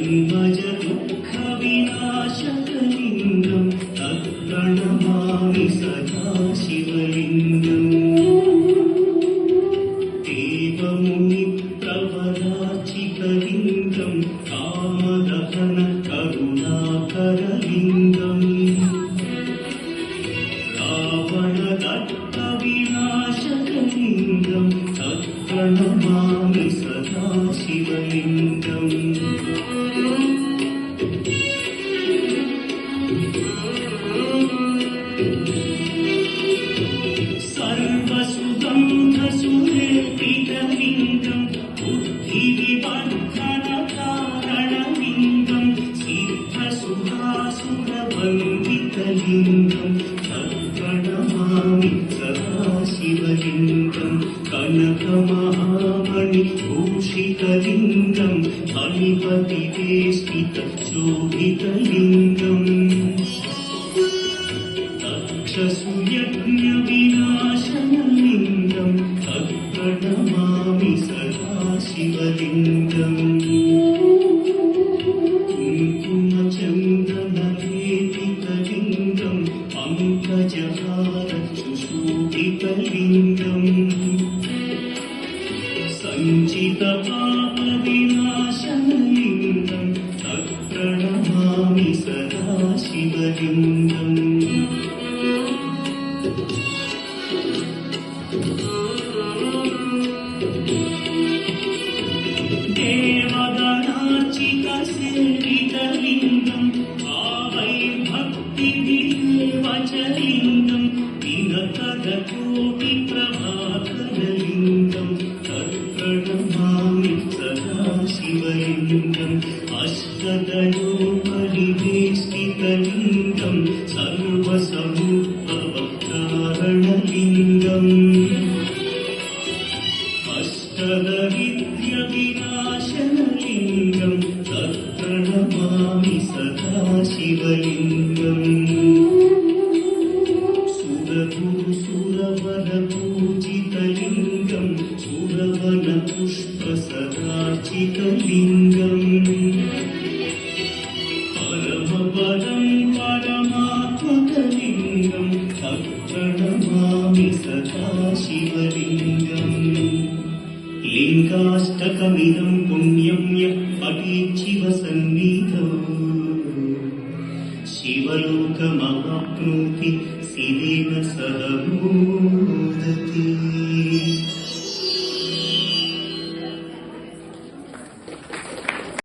जन्मज दुःखविनाशकलिङ्गं तत्प्रणमामि सदा शिवलिङ्गम् देवमुनिप्रवराचिकलिङ्गं कामदहन करुणाकरलिङ्गम् रावणदत्तविनाशकलिङ्गं तत्प्रणमामि सदा शिवलिङ्गम् सर्वसुगन्धसुरेपितलिङ्गं बुद्धिविवर्धनकारणलिङ्गं सिद्धसुरासुरवन्दितलिङ्गं तत्प्रणमामि सदा शिवलिङ्गं कनकमहामणिभूषितलिङ्गं फणिपतिवेष्टितशोभितलिङ्गम् तक्षसुयज्ञविनाशनलिङ्गं तत्प्रणमामि सदा शिवलिङ्गम् कुङ्कुमचन्दनलेपितलिङ्गं पङ्कजहारशुशोभितलिङ्गम् सञ्चितपापविनाशनलिङ्गं तत्प्रणमामि सदा शिवलिङ्गम् देवगणार्चितसेवितलिङ्गं भावैर्भक्तिभिर्वचलिङ्गं दिनकरकोटिप्रभाकरलिङ्गं तत्प्रणमामि सदा शिवलिङ्गम् अष्टदलोपरिवेष्टितलिङ्गं सर्वसमुद्भवकारणलिङ्गम् अष्टदरिद्र्यविनाशनलिङ्गं तत्प्रणमामि सदा शिवलिङ्गम् सुरगुरुसुरवरपूजितलिङ्गं सुरवनपुष्पसदार्चितलिङ्गम् परमपदं परमात्मकलिङ्गं तत्प्रणमामि सदा शिवलिङ्गम् लिङ्गाष्टकमिदं पुण्यं यः पठेच्छिवसन्निधौ शिवलोकमवाप्नोति शिवेन सह मोदते।